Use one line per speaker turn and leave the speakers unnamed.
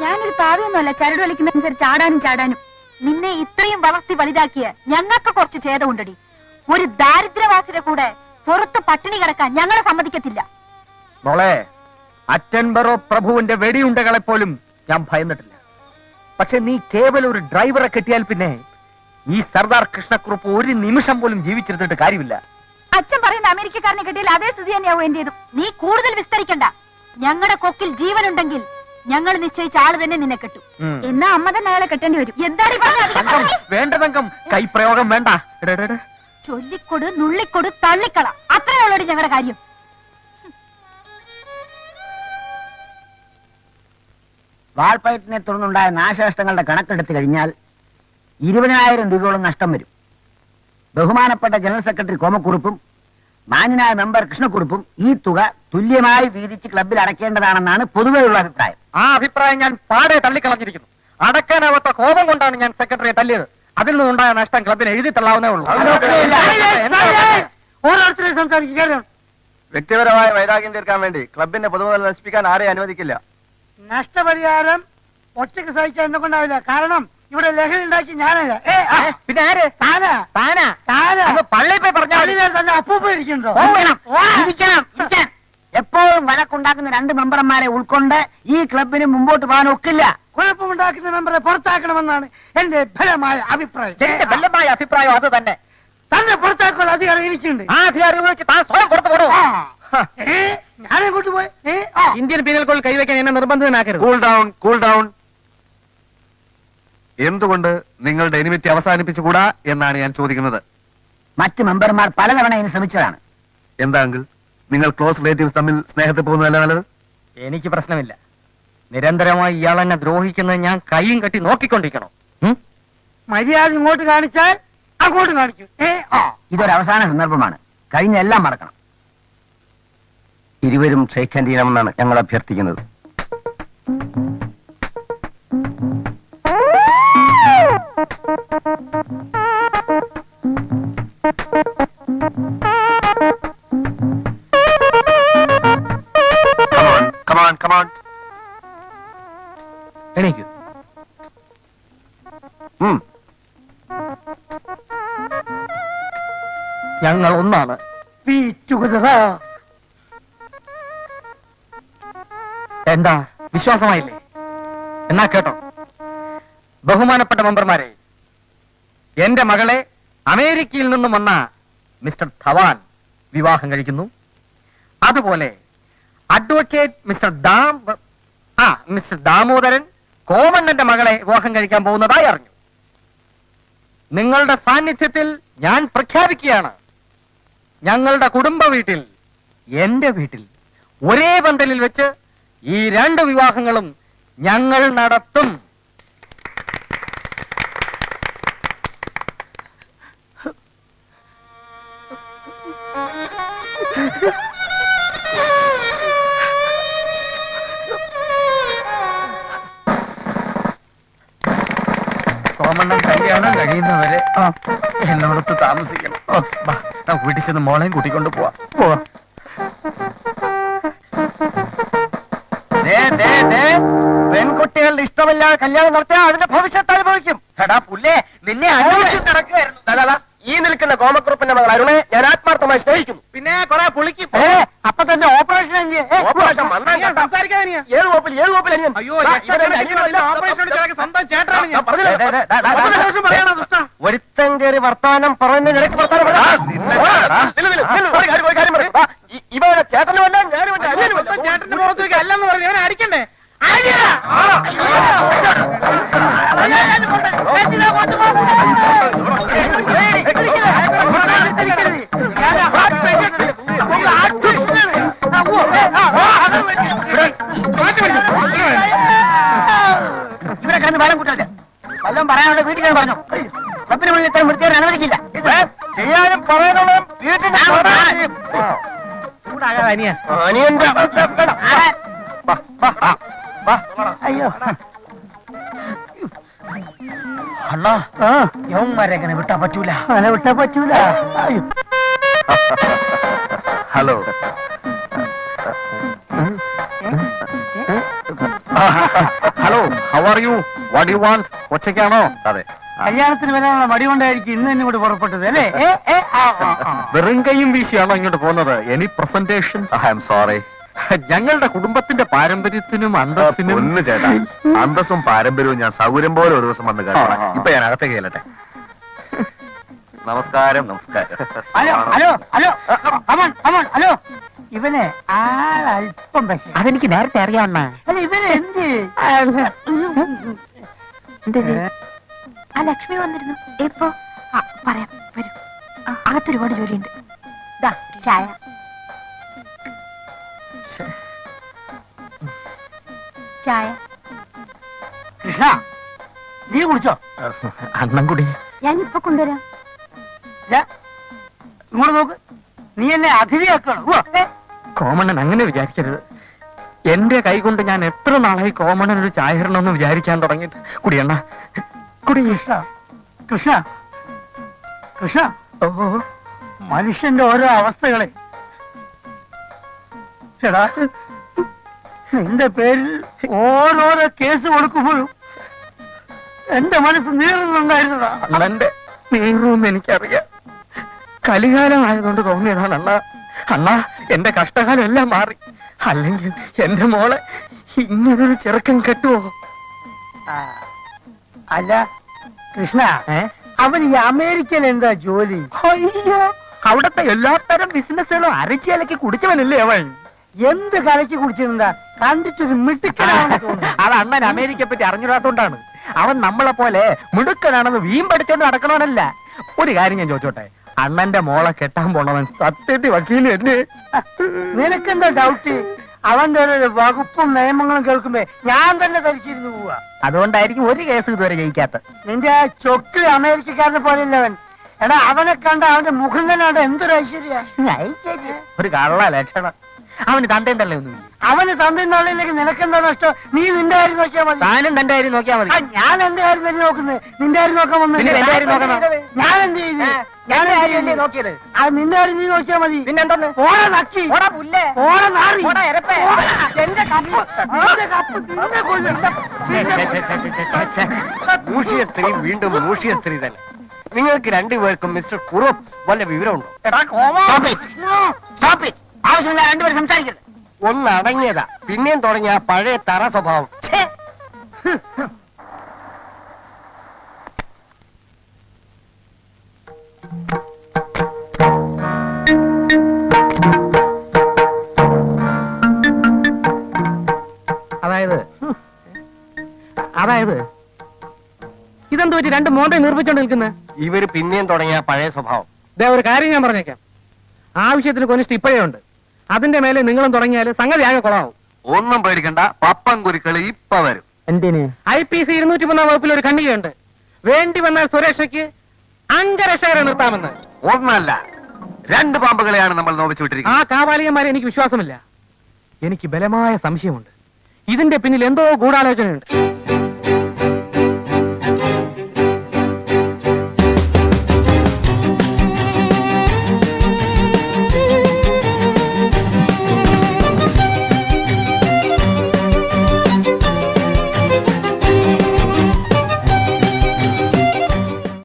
ഞാനൊരു പാവയൊന്നുമല്ല ചരട് വലിക്കുന്നതനുസരിച്ച് ചാടാനും. നിന്നെ ഇത്രയും വളർത്തി വലുതാക്കിയ ഞങ്ങൾക്ക് കുറച്ച് ഛേദമുണ്ടടി. ഒരു ദാരിദ്ര്യവാസിയുടെ കൂടെ പുറത്ത് പട്ടിണി കിടക്കാൻ ഞങ്ങളെ സമ്മതിക്കത്തില്ല.
മോളെ, അറ്റൻബറോ പ്രഭുവിന്റെ വെടിയുണ്ടകളെ പോലും ഞാൻ ഭയന്നിട്ടില്ല. പക്ഷെ നീ കേവലം ഒരു ഡ്രൈവറെ കെട്ടിയാൽ പിന്നെ ഈ സർദാർ കൃഷ്ണക്കുറുപ്പ് ഒരു നിമിഷം പോലും ജീവിച്ചിരുന്നിട്ട് കാര്യമില്ല.
അച്ഛൻ പറയുന്ന അമേരിക്കക്കാരനെ കെട്ടിയാൽ അതേ സ്ഥിതി തന്നെയാവും എന്റേതും. നീ കൂടുതൽ വിസ്തരിക്കണ്ട. ഞങ്ങളുടെ കൊക്കിൽ ജീവനുണ്ടെങ്കിൽ ഞങ്ങൾ നിശ്ചയിച്ച ആള് തന്നെ നിന്നെ കെട്ടും. എന്നാ അമ്മ തന്നെ അയാളെ കെട്ടേണ്ടി വരും. എന്താണ്
വേണ്ട തങ്കം, കൈപ്രയോഗം വേണ്ട.
ചൊല്ലിക്കൊടു, നുള്ളിക്കൊടു, തള്ളിക്കള, അത്രയുള്ളൂ ഞങ്ങളുടെ കാര്യം.
വാൾപ്പയറ്റിനെ തുടർന്നുണ്ടായ നാശനഷ്ടങ്ങളുടെ കണക്കെടുത്തു കഴിഞ്ഞാൽ 20,000 രൂപയോളം നഷ്ടം വരും. ബഹുമാനപ്പെട്ട ജനറൽ സെക്രട്ടറി കോമക്കുറുപ്പും മാന്യനായ മെമ്പർ കൃഷ്ണക്കുറുപ്പും ഈ തുക തുല്യമായി വീതിച്ച് ക്ലബിൽ അടയ്ക്കേണ്ടതാണെന്നാണ് പൊതുവെയുള്ള അഭിപ്രായം.
ആ അഭിപ്രായം ഞാൻ പാടെ തള്ളിക്കളഞ്ഞിരിക്കുന്നു. അടയ്ക്കാനാവാത്ത കോപം കൊണ്ടാണ് ഞാൻ സെക്രട്ടറിയെ തല്ലിയത്. അതിൽ നിന്നുണ്ടായ നഷ്ടം ക്ലബിന് എഴുതി തള്ളാവുന്നേ ഉള്ളൂ.
ഓരോരുത്തരെയും സംസാരിക്കുക.
വ്യക്തിപരമായ വൈരാഗ്യം തീർക്കാൻ വേണ്ടി ക്ലബിന്റെ പൊതുമുതൽ നശിപ്പിക്കാൻ ആരെയും അനുവദിക്കില്ല.
നഷ്ടപരിഹാരം ഒറ്റയ്ക്ക് സഹിച്ചാൽ എന്നെ കൊണ്ടാവില്ല. കാരണം ഇവിടെ ലഹരി ഉണ്ടാക്കി ഞാനല്ല.
പിന്നെ ആര്? പള്ളി പോയി പറഞ്ഞാൽ
അപ്പൂപ്പ ഇരിക്കുന്നുണ്ടോ? എപ്പോഴും വഴക്കുണ്ടാക്കുന്ന 2 മെമ്പർമാരെ ഉൾക്കൊണ്ട് ഈ ക്ലബിന് മുമ്പോട്ട് പോകാൻ ഒക്കില്ല. കുഴപ്പമുണ്ടാക്കുന്ന മെമ്പറെ പുറത്താക്കണമെന്നാണ് എന്റെ ബലമായ അഭിപ്രായം.
ബലമായ അഭിപ്രായം അത് തന്നെ.
തന്നെ പുറത്താക്കാനുള്ള അധികാരം എനിക്കുണ്ട്.
ആ അധികാരം ഉപയോഗിച്ച് താൻ സ്വയം പുറത്തു പോകൂ.
ഞാനെങ്ങോട്ട് പോയി?
ഇന്ത്യൻ പീനൽ കോഡിൽ കൈവയ്ക്കാൻ എന്നെ നിർബന്ധിതനാക്കരുത്.
Cool down. എന്തുകൊണ്ട് നിങ്ങളുടെ എനിമിറ്റി അവസാനിപ്പിച്ചുകൂടാ എന്നാണ് ഞാൻ ചോദിക്കുന്നത്.
മറ്റ് മെമ്പർമാർ പലതവണ ഇതിന് ശ്രമിച്ചതാണ്.
എന്താ അങ്കിൾ, നിങ്ങൾ ക്ലോസ് റിലേറ്റീവ്സ് തമ്മിൽ സ്നേഹത്തിൽ പോകുന്നതല്ല നല്ലത്?
എനിക്ക് പ്രശ്നമില്ല. നിരന്തരമായി ഇയാൾ എന്നെ ദ്രോഹിക്കുന്നത് ഞാൻ കൈയും കെട്ടി നോക്കിക്കൊണ്ടിരിക്കണം.
മര്യാദ ഇങ്ങോട്ട് കാണിച്ചാൽ അങ്ങോട്ട് കാണിക്കും. ഇതൊരു അവസാന സന്ദർഭമാണ്. കഴിഞ്ഞ എല്ലാം മറക്കണം.
ഇരുവരും ഷെയ്ഖ് ചെയ്യണമെന്നാണ് ഞങ്ങൾ അഭ്യർത്ഥിക്കുന്നത്.
എണീക്കൂ. ഞങ്ങൾ ഒന്നാണ്. എന്താ വിശ്വാസമായില്ലേ? എന്നാ കേട്ടോ, ബഹുമാനപ്പെട്ട മെമ്പർമാരെ, എന്റെ മകളെ അമേരിക്കയിൽ നിന്നും വന്ന മിസ്റ്റർ ധവാൻ വിവാഹം കഴിക്കുന്നു. അതുപോലെ അഡ്വക്കേറ്റ് മിസ്റ്റർ ദാമോദരൻ കോമണ്ണന്റെ മകളെ വിവാഹം കഴിക്കാൻ പോകുന്നതായി അറിഞ്ഞു. നിങ്ങളുടെ സാന്നിധ്യത്തിൽ ഞാൻ പ്രഖ്യാപിക്കുകയാണ്, ഞങ്ങളുടെ കുടുംബ വീട്ടിൽ, എന്റെ വീട്ടിൽ ഒരേ പന്തലിൽ വെച്ച് ഈ 2 വിവാഹങ്ങളും ഞങ്ങൾ നടത്തും. കോമണ്ണൻ കല്യാണം കഴിയുന്നവരെ എന്നോടൊത്ത് താമസിക്കണം. വീട്ടിൽ ചെന്ന് മോളെയും കൂട്ടിക്കൊണ്ട് പോവാ. പെൺകുട്ടികളുടെ ഇഷ്ടമില്ലാതെ കല്യാണം നടത്തിയാൽ അതിന്റെ ഭവിഷ്യത്ത് അനുഭവിക്കും. എടാ പുല്ലേ, നിന്നെ അന്വേഷിച്ച് നടക്കുകയായിരുന്നു. ഈ നിൽക്കുന്ന കോമക്കുറുപ്പിന്റെ മകൾ അരുണെ ഞാൻ ആത്മാർത്ഥമായി സ്നേഹിക്കുന്നു. പിന്നെ കുറെ പുളിക്ക് അപ്പൊ തന്നെ ഓപ്പറേഷൻ സംസാരിക്കാൻ 7 കോപ്പിൽ അനിയൻ. അയ്യോ, ഒരുത്തൻ കയറി വർത്താനം പറയുന്ന നിനക്ക് ഇവരുടെ ചേട്ടനുമല്ല ഞാനുമല്ല. ചേട്ടന്റെ മുഖത്തേക്ക് അല്ലെന്ന് പറഞ്ഞു ഞാൻ അടിക്കണ്ടേ? ഇവരെ കണ്ട് വളം കൂട്ടല്ലേ? വല്ലതും പറയാനുള്ള വീട്ടിൽ ഞാൻ പറഞ്ഞു. ക്ലബിന് മുന്നിൽ ഇത്രയും വൃത്തിയാൻ അനുവദിക്കില്ല. ചെയ്യാനും പറയാനുള്ളതും വീട്ടിൽ അയ്യോ അണ്ണാ, യവന്മാരെ എങ്ങനെ വിട്ടാ പറ്റൂല. അങ്ങനെ വിട്ടാ പറ്റൂല.
Hello hello, how are you? What you want? ഒറ്റയ്ക്കാണോ? അതെ.
കല്യാണത്തിന് വരാനുള്ള മടി കൊണ്ടായിരിക്കും ഇന്ന് തന്നെ കൂടി പുറപ്പെട്ടത് അല്ലേ?
വെറും കൈയും വീശിയാണോ ഇങ്ങോട്ട് പോകുന്നത്? Any presentation? I am sorry. ഞങ്ങളുടെ കുടുംബത്തിന്റെ പാരമ്പര്യത്തിനും അന്തസ്സിനും ഒന്ന് ചേട്ടാ, അന്തസ്സും പാരമ്പര്യവും ഞാൻ സൗകര്യം പോലെ ഒരു ദിവസം വന്ന് കാണാം. ഇപ്പൊ ഞാൻ അകത്തേക്ക് ചെല്ലട്ടെ. നമസ്കാരം. നമസ്കാരം.
Hello hello hello come on come on hello. ഇവനെ ആളല്പം പക്ഷേ
അതെനിക്ക് നേരത്തെ അറിയാവുന്ന.
അല്ല ഇവനെ എന്ത്
ആ ലക്ഷ്മി വന്നിരുന്നു എപ്പോ? പറയാം, വരൂ. അകത്തൊരുപാട് ജോലിയുണ്ട്. ദാ ചായ. ചായ.
കൃഷ്ണ, നീ കുടിച്ചോ?
അണ്ണം കൂടി.
ഞാൻ ഇപ്പൊ കൊണ്ടുവരാം.
ഇങ്ങോട്ട് നോക്ക്, നീ എന്നെ അതിഥിയാക്കണം.
കോമണ്ണൻ അങ്ങനെ വിചാരിക്കരുത്. എന്റെ കൈ കൊണ്ട് ഞാൻ എത്ര നാളായി കോമണ്ണൻ ഒരു ചായ ഇടണമെന്ന് വിചാരിക്കാൻ തുടങ്ങിയിട്ട്. കുടിയണ്ണ കുടി.
കൃഷ്ണ കൃഷ്ണ കൃഷ്ണ,
ഓ,
മനുഷ്യന്റെ ഓരോ അവസ്ഥകളെ. എടാ, നിന്റെ പേരിൽ ഓരോരോ കേസ് കൊടുക്കുമ്പോഴും എന്റെ മനസ്സ് നീറുന്നുണ്ടായിരുന്നതാ.
അണ്ണന്റെ നീറുമെന്ന് എനിക്കറിയാം. കലികാലമായതുകൊണ്ട് തോന്നിയതാണ് അണ്ണ. അണ്ണ, എന്റെ കഷ്ടകാലം എല്ലാം മാറി. അല്ലെങ്കിൽ എന്റെ മോളെ ഇങ്ങനൊരു ചെറുക്കൻ കെട്ടുവോ?
അല്ല കൃഷ്ണ, അവൻ ഈ അമേരിക്കയിൽ എന്താ ജോലി?
അയ്യോ, അവിടത്തെ എല്ലാത്തരം ബിസിനസ്സുകളും അരച്ചിലക്ക് കുടിച്ചവനല്ലേ അവൻ.
എന്ത് കലക്കി കുടിച്ചിരുന്നാ? കണ്ടിട്ടൊരു മിടുക്കനാണെന്ന് തോന്നുന്നു.
അത് അണ്ണൻ അമേരിക്കയെ പറ്റി അറിഞ്ഞിടാത്തോണ്ടാണ്. അവൻ നമ്മളെ പോലെ മിടുക്കനാണെന്ന് വീമ്പടിച്ചോണ്ട് നടക്കണവനല്ല. ഒരു കാര്യം ഞാൻ ചോദിച്ചോട്ടെ, അണ്ണന്റെ മോളെ കെട്ടാൻ പോണവൻ സത്യത്തിൽ വക്കീല് തന്നെ.
നിനക്കെന്താ ഡൗട്ട്? അവന്റെ ഒരു വകുപ്പും നിയമങ്ങളും കേൾക്കുമ്പോ ഞാൻ തന്നെ ധരിച്ചിരുന്നു പോവാ.
അതുകൊണ്ടായിരിക്കും ഒരു കേസ് ഇതുവരെ ജയിക്കാത്ത.
നിന്റെ ആ ചൊക്കില് അമേരിക്കക്കാരനെ പോലെയല്ല അവൻ. എടാ, അവനെ കണ്ട അവന്റെ മുഖം തന്നെ അവിടെ എന്തൊരു ഐശ്വര്യ.
ഒരു കള്ള ലക്ഷണം. അവന് തന്തയും തള്ളേ ഒന്നുമില്ല.
അവന് തന്തയും തള്ളയിലേക്ക് നിനക്കെന്താ നഷ്ടം? നീ നിന്റെ കാര്യം നോക്കിയാൽ മതി.
താനും തന്റെ കാര്യം നോക്കിയാൽ മതി.
ഞാൻ എന്റെ കാര്യം തന്നെ നോക്കുന്നത്. നിന്റെ കാര്യം നോക്കാൻ വന്നു.
പിന്നെ എന്റെ കാര്യം നോക്കണം.
ഞാൻ എന്ത് ചെയ്തു?
ഞാൻ കാര്യമല്ലേ നോക്കിയത്?
അത് നിന്റെ കാര്യം നീ നോക്കിയാൽ മതി.
പിന്നെന്തെന്ന്?
ഓടെ നക്കി,
പുല്ലേ,
ഓടെ നാറി,
എരപ്പേ.
എന്റെ കപ്പ്, നിന്റെ കപ്പ് നിന്നെ കൊല്ലും.
മൂഷിയ സ്ത്രീ വീണ്ടും മൂഷിയ സ്ത്രീ തന്നെ. നിങ്ങൾക്ക് രണ്ടുപേർക്കും മിസ്റ്റർ കുറോപ്പ് വല്ല വിവരമുണ്ടോ?
ആവശ്യമില്ല, രണ്ടുപേരും സംസാരിക്കരുത്.
ഒന്ന് അടങ്ങിയതാ, പിന്നെയും തുടങ്ങിയ ആ പഴയ തറ സ്വഭാവം.
അതായത് ഇതെന്ത് പറ്റി രണ്ട് മോണ്ടെ നിർമ്മിച്ചോണ്ട് നിൽക്കുന്നത്?
ഇവര് പിന്നെയും തുടങ്ങിയ ആ പഴയ സ്വഭാവം.
ഒരു കാര്യം ഞാൻ പറഞ്ഞേക്കാം. ആവശ്യത്തിന് കൊനിഷ്ഠ ഇപ്പോഴേ ഉണ്ട്. അതിന്റെ മേലെ നിങ്ങളും തുടങ്ങിയാൽ സംഗതി ആകെ കൊളാവും.
ഒന്നും പേടിക്കണ്ട, പപ്പൻ കുരുക്കളി ഇപ്പൊ വരും.
എന്തിന്? IPC 203 വകുപ്പിൽ ഒരു ഖണ്ഡികയുണ്ട്. വേണ്ടി വന്നാൽ സുരക്ഷയ്ക്ക് അംഗരക്ഷകരെ നിർത്താമെന്ന്.
ഒന്നല്ല, 2 പാമ്പുകളെയാണ് നമ്മൾ നോവിച്ചു വിട്ടിരിക്കുന്നത്.
ആ കാവാലികന്മാരെ എനിക്ക് വിശ്വാസമില്ല. എനിക്ക് ബലമായ സംശയമുണ്ട്. ഇതിന്റെ പിന്നിൽ എന്തോ ഗൂഢാലോചനയുണ്ട്.